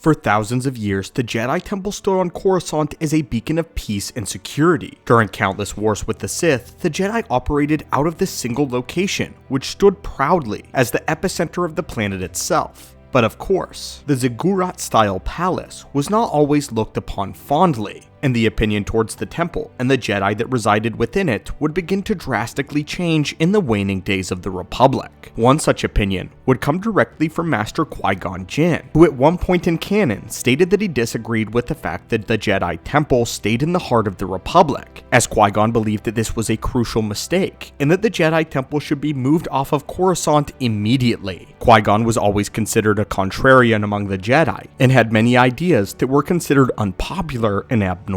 For thousands of years, the Jedi Temple stood on Coruscant as a beacon of peace and security. During countless wars with the Sith, the Jedi operated out of this single location, which stood proudly as the epicenter of the planet itself. But of course, the ziggurat-style palace was not always looked upon fondly, and the opinion towards the temple and the Jedi that resided within it would begin to drastically change in the waning days of the Republic. One such opinion would come directly from Master Qui-Gon Jinn, who at one point in canon stated that he disagreed with the fact that the Jedi Temple stayed in the heart of the Republic, as Qui-Gon believed that this was a crucial mistake, and that the Jedi Temple should be moved off of Coruscant immediately. Qui-Gon was always considered a contrarian among the Jedi, and had many ideas that were considered unpopular and abnormal.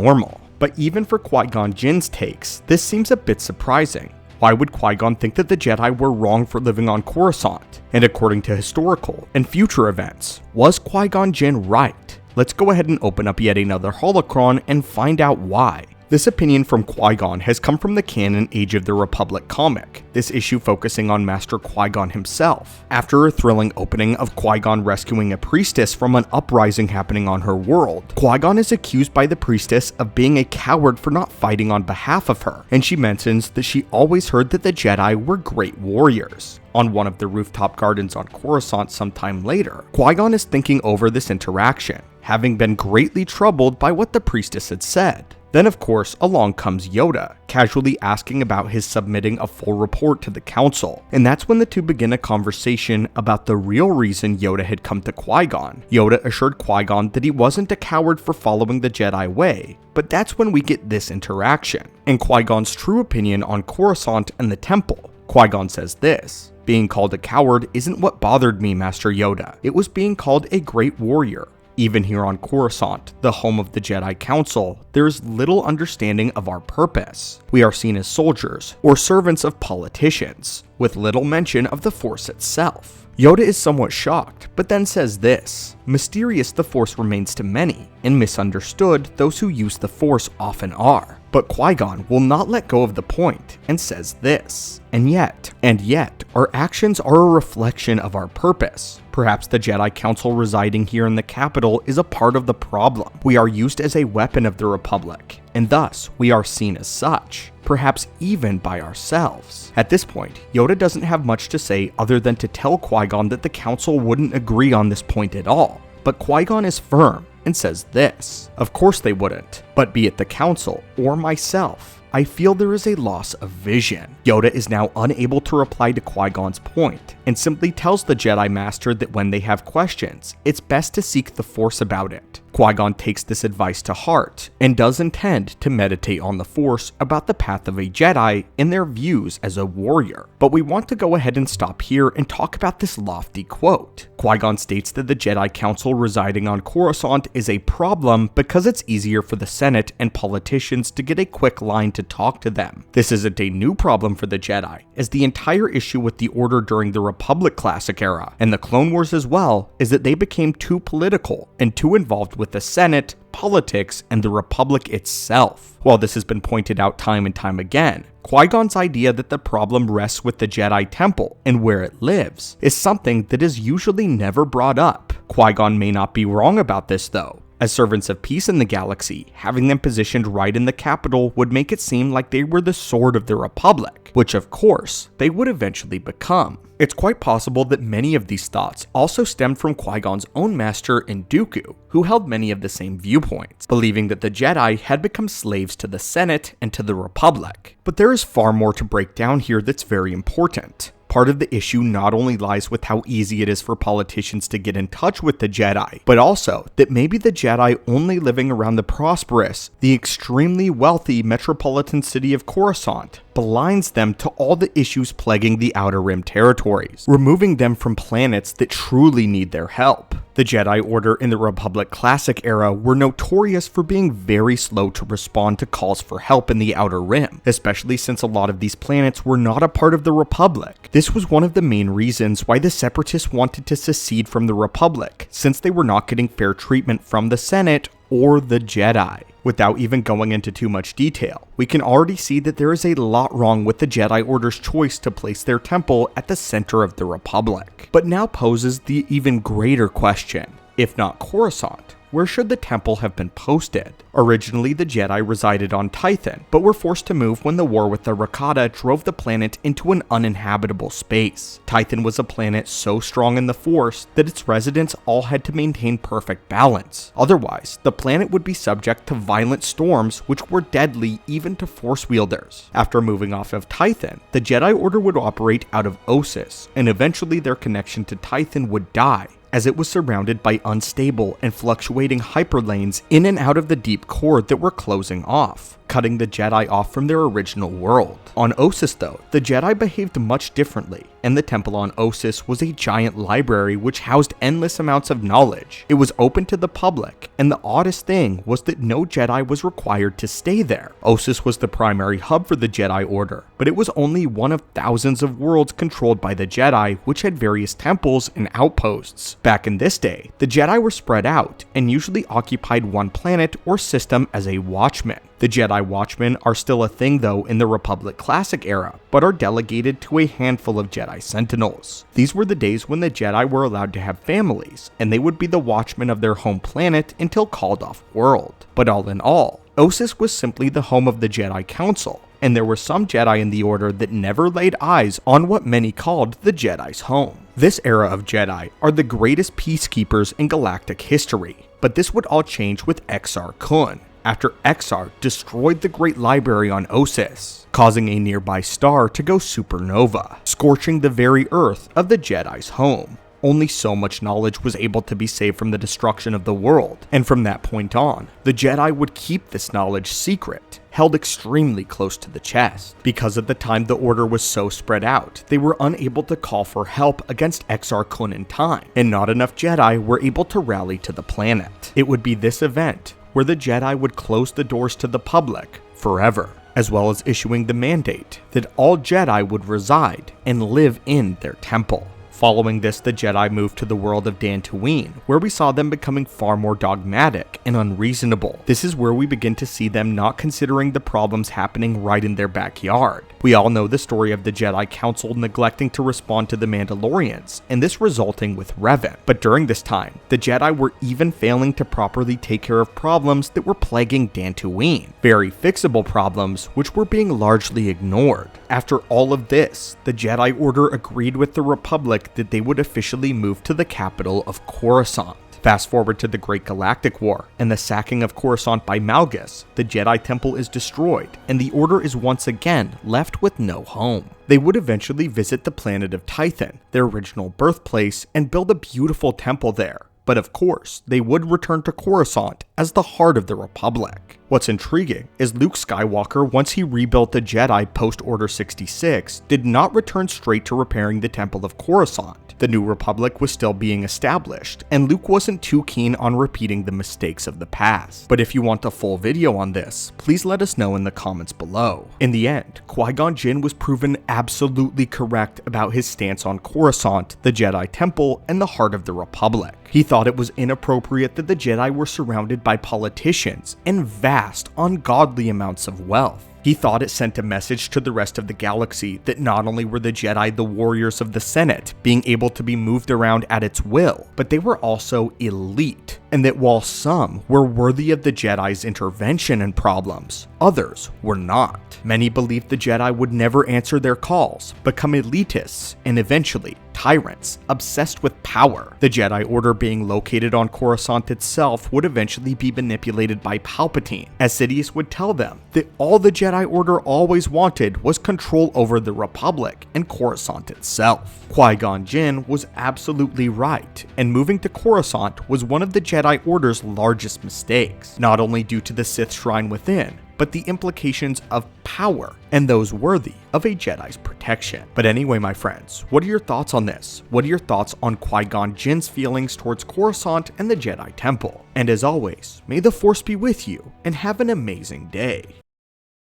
But even for Qui-Gon Jinn's takes, this seems a bit surprising. Why would Qui-Gon think that the Jedi were wrong for living on Coruscant? And according to historical and future events, was Qui-Gon Jinn right? Let's go ahead and open up yet another holocron and find out why. This opinion from Qui-Gon has come from the canon Age of the Republic comic, this issue focusing on Master Qui-Gon himself. After a thrilling opening of Qui-Gon rescuing a priestess from an uprising happening on her world, Qui-Gon is accused by the priestess of being a coward for not fighting on behalf of her, and she mentions that she always heard that the Jedi were great warriors. On one of the rooftop gardens on Coruscant sometime later, Qui-Gon is thinking over this interaction, having been greatly troubled by what the priestess had said. Then of course, along comes Yoda, casually asking about his submitting a full report to the council, and that's when the two begin a conversation about the real reason Yoda had come to Qui-Gon. Yoda assured Qui-Gon that he wasn't a coward for following the Jedi way, but that's when we get this interaction, and Qui-Gon's true opinion on Coruscant and the temple. Qui-Gon says this: "Being called a coward isn't what bothered me, Master Yoda. It was being called a great warrior. Even here on Coruscant, the home of the Jedi Council, there is little understanding of our purpose. We are seen as soldiers or servants of politicians, with little mention of the Force itself." Yoda is somewhat shocked, but then says this: "Mysterious the Force remains to many, and misunderstood those who use the Force often are." But Qui-Gon will not let go of the point, and says this: and yet, our actions are a reflection of our purpose. Perhaps the Jedi Council residing here in the capital is a part of the problem. We are used as a weapon of the Republic, and thus we are seen as such, perhaps even by ourselves. At this point, Yoda doesn't have much to say other than to tell Qui-Gon that the Council wouldn't agree on this point at all. But Qui-Gon is firm and says this: "Of course they wouldn't, but be it the Council or myself, I feel there is a loss of vision." Yoda is now unable to reply to Qui-Gon's point, and simply tells the Jedi Master that when they have questions, it's best to seek the Force about it. Qui-Gon takes this advice to heart, and does intend to meditate on the Force about the path of a Jedi and their views as a warrior. But we want to go ahead and stop here and talk about this lofty quote. Qui-Gon states that the Jedi Council residing on Coruscant is a problem because it's easier for the Senate and politicians to get a quick line to talk to them. This isn't a new problem for the Jedi, as the entire issue with the Order during the Republic Classic era, and the Clone Wars as well, is that they became too political and too involved with the Senate, politics, and the Republic itself. While this has been pointed out time and time again, Qui-Gon's idea that the problem rests with the Jedi Temple and where it lives is something that is usually never brought up. Qui-Gon may not be wrong about this though. As servants of peace in the galaxy, having them positioned right in the capital would make it seem like they were the sword of the Republic, which of course, they would eventually become. It's quite possible that many of these thoughts also stemmed from Qui-Gon's own master in Dooku, who held many of the same viewpoints, believing that the Jedi had become slaves to the Senate and to the Republic. But there is far more to break down here that's very important. Part of the issue not only lies with how easy it is for politicians to get in touch with the Jedi, but also that maybe the Jedi only living around the prosperous, the extremely wealthy metropolitan city of Coruscant blinds them to all the issues plaguing the Outer Rim territories, removing them from planets that truly need their help. The Jedi Order in the Republic Classic era were notorious for being very slow to respond to calls for help in the Outer Rim, especially since a lot of these planets were not a part of the Republic. This was one of the main reasons why the Separatists wanted to secede from the Republic, since they were not getting fair treatment from the Senate or the Jedi. Without even going into too much detail, we can already see that there is a lot wrong with the Jedi Order's choice to place their temple at the center of the Republic. But now poses the even greater question: If not Coruscant, where should the temple have been posted? Originally, the Jedi resided on Tython, but were forced to move when the war with the Rakata drove the planet into an uninhabitable space. Tython was a planet so strong in the Force that its residents all had to maintain perfect balance. Otherwise, the planet would be subject to violent storms which were deadly even to Force wielders. After moving off of Tython, the Jedi Order would operate out of Ossus, and eventually their connection to Tython would die, as it was surrounded by unstable and fluctuating hyperlanes in and out of the deep core that were closing off, cutting the Jedi off from their original world. On Ossus though, the Jedi behaved much differently, and the temple on Ossus was a giant library which housed endless amounts of knowledge. It was open to the public, and the oddest thing was that no Jedi was required to stay there. Ossus was the primary hub for the Jedi Order, but it was only one of thousands of worlds controlled by the Jedi, which had various temples and outposts. Back in this day, the Jedi were spread out and usually occupied one planet or system as a watchman. The Jedi Watchmen are still a thing though in the Republic Classic era, but are delegated to a handful of Jedi Sentinels. These were the days when the Jedi were allowed to have families, and they would be the watchmen of their home planet until called off world. But all in all, Ossus was simply the home of the Jedi Council, and there were some Jedi in the Order that never laid eyes on what many called the Jedi's home. This era of Jedi are the greatest peacekeepers in galactic history, but this would all change with Exar Kun, after Exar destroyed the Great Library on Ossus, causing a nearby star to go supernova, scorching the very earth of the Jedi's home. Only so much knowledge was able to be saved from the destruction of the world, and from that point on, the Jedi would keep this knowledge secret, held extremely close to the chest. Because at the time the Order was so spread out, they were unable to call for help against Exar Kun in time, and not enough Jedi were able to rally to the planet. It would be this event where the Jedi would close the doors to the public forever, as well as issuing the mandate that all Jedi would reside and live in their temple. Following this, the Jedi moved to the world of Dantooine, where we saw them becoming far more dogmatic and unreasonable. This is where we begin to see them not considering the problems happening right in their backyard. We all know the story of the Jedi Council neglecting to respond to the Mandalorians, and this resulting with Revan. But during this time, the Jedi were even failing to properly take care of problems that were plaguing Dantooine. Very fixable problems, which were being largely ignored. After all of this, the Jedi Order agreed with the Republic that they would officially move to the capital of Coruscant. Fast forward to the Great Galactic War and the sacking of Coruscant by Malgus, the Jedi Temple is destroyed, and the Order is once again left with no home. They would eventually visit the planet of Tython, their original birthplace, and build a beautiful temple there. But of course, they would return to Coruscant as the heart of the Republic. What's intriguing is Luke Skywalker, once he rebuilt the Jedi post-Order 66, did not return straight to repairing the Temple of Coruscant. The New Republic was still being established, and Luke wasn't too keen on repeating the mistakes of the past. But if you want a full video on this, please let us know in the comments below. In the end, Qui-Gon Jinn was proven absolutely correct about his stance on Coruscant, the Jedi Temple, and the heart of the Republic. He thought it was inappropriate that the Jedi were surrounded by politicians and vast, ungodly amounts of wealth. He thought it sent a message to the rest of the galaxy that not only were the Jedi the warriors of the Senate, being able to be moved around at its will, but they were also elite, and that while some were worthy of the Jedi's intervention in problems, others were not. Many believed the Jedi would never answer their calls, become elitists, and eventually tyrants, obsessed with power. The Jedi Order being located on Coruscant itself would eventually be manipulated by Palpatine, as Sidious would tell them that all the Jedi Order always wanted was control over the Republic and Coruscant itself. Qui-Gon Jinn was absolutely right, and moving to Coruscant was one of the Jedi Order's largest mistakes, not only due to the Sith Shrine within, but the implications of power and those worthy of a Jedi's protection. But anyway, my friends, what are your thoughts on this? What are your thoughts on Qui-Gon Jinn's feelings towards Coruscant and the Jedi Temple? And as always, may the Force be with you, and have an amazing day.